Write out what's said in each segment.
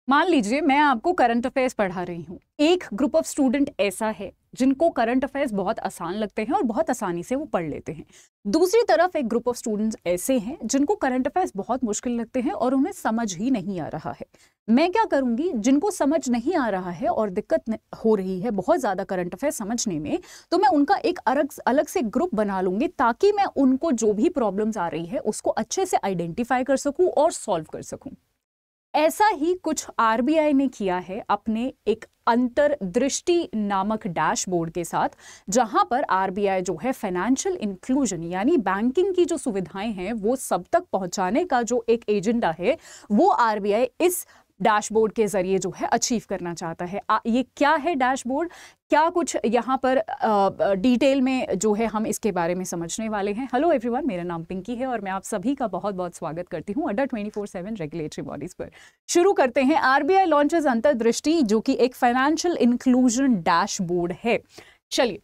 मान लीजिए मैं आपको करंट अफेयर्स पढ़ा रही हूँ। एक ग्रुप ऑफ स्टूडेंट ऐसा है जिनको करंट अफेयर्स बहुत आसान लगते हैं और बहुत आसानी से वो पढ़ लेते हैं। दूसरी तरफ एक ग्रुप ऑफ स्टूडेंट्स ऐसे हैं जिनको करंट अफेयर्स बहुत मुश्किल लगते हैं और उन्हें समझ ही नहीं आ रहा है। मैं क्या करूंगी, जिनको समझ नहीं आ रहा है और दिक्कत हो रही है बहुत ज्यादा करंट अफेयर्स समझने में, तो मैं उनका एक अलग से ग्रुप बना लूंगी ताकि मैं उनको जो भी प्रॉब्लम्स आ रही है उसको अच्छे से आइडेंटिफाई कर सकूं और सॉल्व कर सकूं। ऐसा ही कुछ आरबीआई ने किया है अपने एक अंतर्दृष्टि नामक डैशबोर्ड के साथ, जहां पर आरबीआई जो है फाइनेंशियल इंक्लूजन यानी बैंकिंग की जो सुविधाएं हैं वो सब तक पहुंचाने का जो एक एजेंडा है वो आरबीआई इस डैशबोर्ड के जरिए जो है अचीव करना चाहता है। ये क्या है डैशबोर्ड, क्या कुछ यहाँ पर डिटेल में जो है हम इसके बारे में समझने वाले हैं। हेलो एवरीवन, मेरा नाम पिंकी है और मैं आप सभी का बहुत बहुत स्वागत करती हूँ अड्डा 24/7 रेगुलेटरी बॉडीज पर। शुरू करते हैं। आरबीआई लॉन्चेस अंतर्दृष्टि, जो कि एक फाइनेंशियल इंक्लूजन डैशबोर्ड है। चलिए,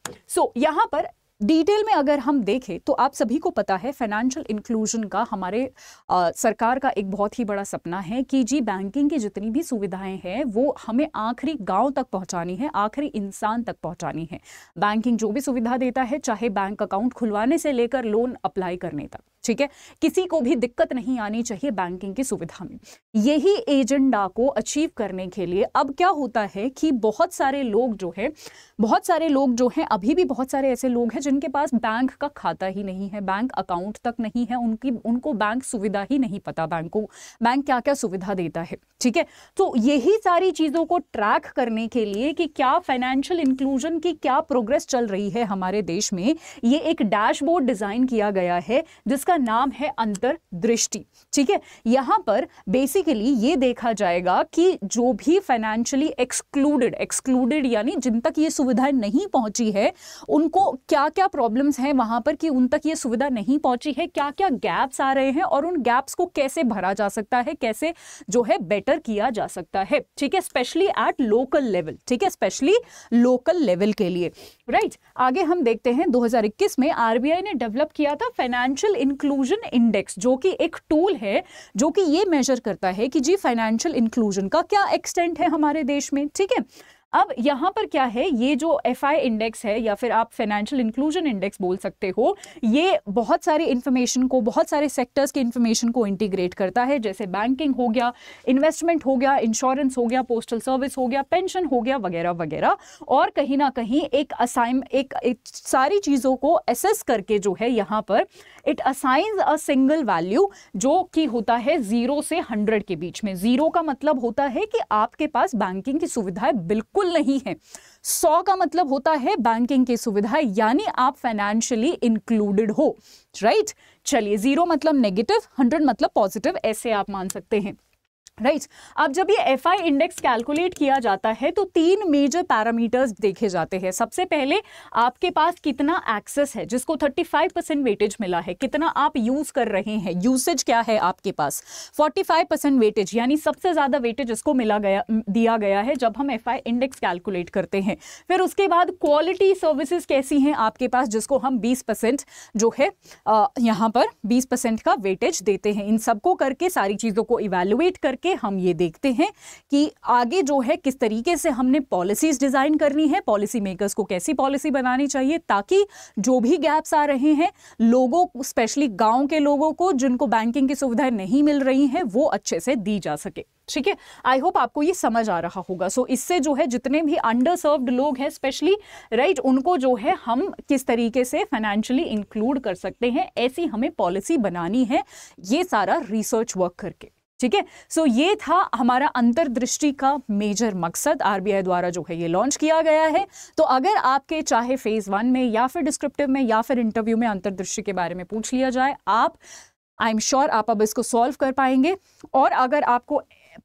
यहाँ पर डिटेल में अगर हम देखें तो आप सभी को पता है फाइनेंशियल इंक्लूजन का हमारे सरकार का एक बहुत ही बड़ा सपना है कि जी बैंकिंग की जितनी भी सुविधाएं हैं वो हमें आखिरी गांव तक पहुंचानी है, आखिरी इंसान तक पहुंचानी है। बैंकिंग जो भी सुविधा देता है, चाहे बैंक अकाउंट खुलवाने से लेकर लोन अप्लाई करने तक, ठीक है, किसी को भी दिक्कत नहीं आनी चाहिए बैंकिंग की सुविधा में। यही एजेंडा को अचीव करने के लिए अब क्या होता है कि बहुत सारे लोग जो हैं अभी भी बहुत सारे ऐसे लोग हैं जिनके पास बैंक का खाता ही नहीं है, बैंक अकाउंट तक नहीं है, उनको बैंक सुविधा ही नहीं पता, बैंक क्या क्या सुविधा देता है, ठीक है। तो यही सारी चीजों को ट्रैक करने के लिए कि क्या फाइनेंशियल इंक्लूजन की क्या प्रोग्रेस चल रही है हमारे देश में, ये एक डैशबोर्ड डिजाइन किया गया है जिसका नाम है अंतर्दृष्टि, ठीक है। यहां पर बेसिकली ये देखा जाएगा कि जो भी फाइनेंशियली एक्सक्लूडेड यानी जिन तक ये सुविधाएं नहीं पहुंची है उनको क्या क्या प्रॉब्लम्स हैं वहां पर कि उन तक ये सुविधा नहीं पहुंची है, क्या क्या गैप्स आ रहे हैं और उन गैप्स को कैसे भरा जा सकता है, कैसे जो है बेटर किया जा सकता है, ठीक है, स्पेशली एट लोकल लेवल, ठीक है, स्पेशली लोकल लेवल के लिए, राइट। आगे हम देखते हैं 2021 में आरबीआई ने डेवलप किया था फाइनेंशियल इंक्लूजन इंडेक्स, जो कि एक टूल है जो कि ये मेजर करता है कि जी फाइनेंशियल इंक्लूजन का क्या एक्सटेंट है हमारे देश में, ठीक है। अब यहां पर क्या है, ये जो एफआई इंडेक्स है या फिर आप फाइनेंशियल इंक्लूजन इंडेक्स बोल सकते हो, ये बहुत सारी इंफॉर्मेशन को, बहुत सारे सेक्टर्स की इंफॉर्मेशन को इंटीग्रेट करता है, जैसे बैंकिंग हो गया, इन्वेस्टमेंट हो गया, इंश्योरेंस हो गया, पोस्टल सर्विस हो गया, पेंशन हो गया, वगैरह वगैरह। और कहीं ना कहीं एक सारी चीजों को असेस करके जो है यहाँ पर it assigns a single value, जो कि होता है 0 से 100 के बीच में। 0 का मतलब होता है कि आपके पास बैंकिंग की सुविधाएं बिल्कुल नहीं है, 100 का मतलब होता है बैंकिंग की सुविधाएं यानी आप फाइनेंशियली इंक्लूडेड हो, राइट। चलिए, 0 मतलब नेगेटिव, 100 मतलब पॉजिटिव, ऐसे आप मान सकते हैं, राइट। अब जब ये एफआई इंडेक्स कैलकुलेट किया जाता है तो 3 मेजर पैरामीटर्स देखे जाते हैं। सबसे पहले आपके पास कितना एक्सेस है, जिसको 35% वेटेज मिला है, कितना आप यूज कर रहे हैं, यूसेज क्या है आपके पास, 45% वेटेज यानी सबसे ज्यादा वेटेज इसको दिया गया है जब हम एफआई इंडेक्स कैलकुलेट करते हैं। फिर उसके बाद क्वालिटी सर्विसेज कैसी हैं आपके पास, जिसको हम 20% जो है यहाँ पर 20% का वेटेज देते हैं। इन सबको करके, सारी चीजों को इवैल्यूएट करके हम ये देखते हैं कि आगे जो है किस तरीके से हमने पॉलिसीज डिजाइन करनी है, पॉलिसी मेकर्स को कैसी पॉलिसी बनानी चाहिए ताकि जो भी गैप्स आ रहे हैं लोगों, स्पेशली गांव के लोगों को जिनको बैंकिंग की सुविधाएं नहीं मिल रही हैं, वो अच्छे से दी जा सके, ठीक है। आई होप आपको ये समझ आ रहा होगा। इससे जो है जितने भी अंडर सर्व्ड लोग हैं स्पेशली, राइट, उनको जो है हम किस तरीके से फाइनेंशियली इंक्लूड कर सकते हैं, ऐसी हमें पॉलिसी बनानी है, ये सारा रिसर्च वर्क करके, ठीक है। ये था हमारा अंतर्दृष्टि का मेजर मकसद, आरबीआई द्वारा जो है ये लॉन्च किया गया है। तो अगर आपके चाहे फेज 1 में या फिर डिस्क्रिप्टिव में या फिर इंटरव्यू में अंतर्दृष्टि के बारे में पूछ लिया जाए, आई एम श्योर आप अब इसको सॉल्व कर पाएंगे। और अगर आपको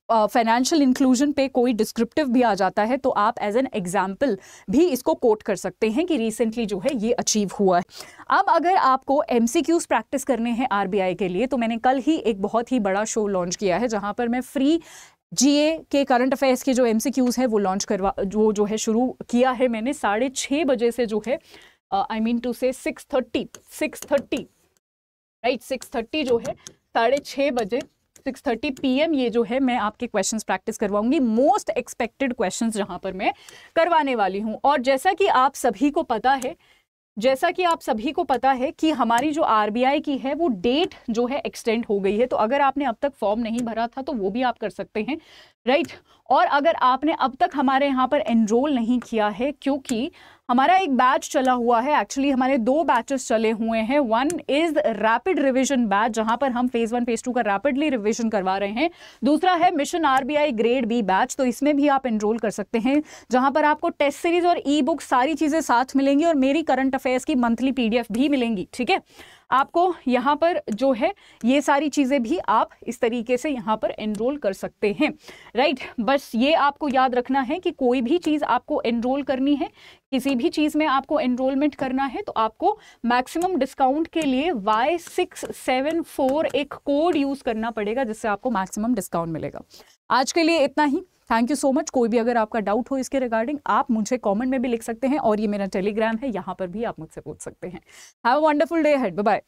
फाइनेंशियल इंक्लूजन पे कोई डिस्क्रिप्टिव भी आ जाता है तो आप एज एन एग्जाम्पल भी इसको कोट कर सकते हैं कि रिसेंटली जो है ये अचीव हुआ है। अब अगर आपको एमसीक्यूज प्रैक्टिस करने हैं आरबीआई के लिए, तो मैंने कल ही एक बहुत ही बड़ा शो लॉन्च किया है जहां पर मैं फ्री जीए के करंट अफेयर्स के जो एमसीक्यूज है वो लॉन्च जो है शुरू किया है मैंने 6:30 बजे से, जो है आई मीन टू से 6:30 राइट, 6:30 जो है 6:30 बजे 6:30 PM ये जो है मैं आपके क्वेश्चंस प्रैक्टिस करवाऊंगी, मोस्ट एक्सपेक्टेड क्वेश्चंस जहां पर मैं करवाने वाली हूं। और जैसा कि आप सभी को पता है कि हमारी जो RBI की है वो डेट जो है एक्सटेंड हो गई है, तो अगर आपने अब तक फॉर्म नहीं भरा था तो वो भी आप कर सकते हैं, राइट। और अगर आपने अब तक हमारे यहाँ पर एनरोल नहीं किया है, क्योंकि हमारा एक बैच चला हुआ है, एक्चुअली हमारे 2 बैचेस चले हुए हैं। One is rapid revision batch जहां पर हम फेज 1 फेज 2 का रैपिडली रिवीजन करवा रहे हैं। दूसरा है mission RBI grade B batch, तो इसमें भी आप एनरोल कर सकते हैं, जहां पर आपको टेस्ट सीरीज और ई बुक सारी चीजें साथ मिलेंगी और मेरी करंट अफेयर्स की मंथली PDF भी मिलेंगी, ठीक है। आपको यहाँ पर जो है ये सारी चीजें भी आप इस तरीके से यहाँ पर एनरोल कर सकते हैं, राइट। बस ये आपको याद रखना है कि कोई भी चीज आपको एनरोल करनी है, किसी भी चीज में आपको एनरोलमेंट करना है, तो आपको मैक्सिमम डिस्काउंट के लिए Y674 एक कोड यूज करना पड़ेगा, जिससे आपको मैक्सिमम डिस्काउंट मिलेगा। आज के लिए इतना ही, थैंक यू सो मच। कोई भी अगर आपका डाउट हो इसके रिगार्डिंग आप मुझे कमेंट में भी लिख सकते हैं, और ये मेरा टेलीग्राम है, यहाँ पर भी आप मुझसे पूछ सकते हैं। Have a wonderful day ahead, bye bye.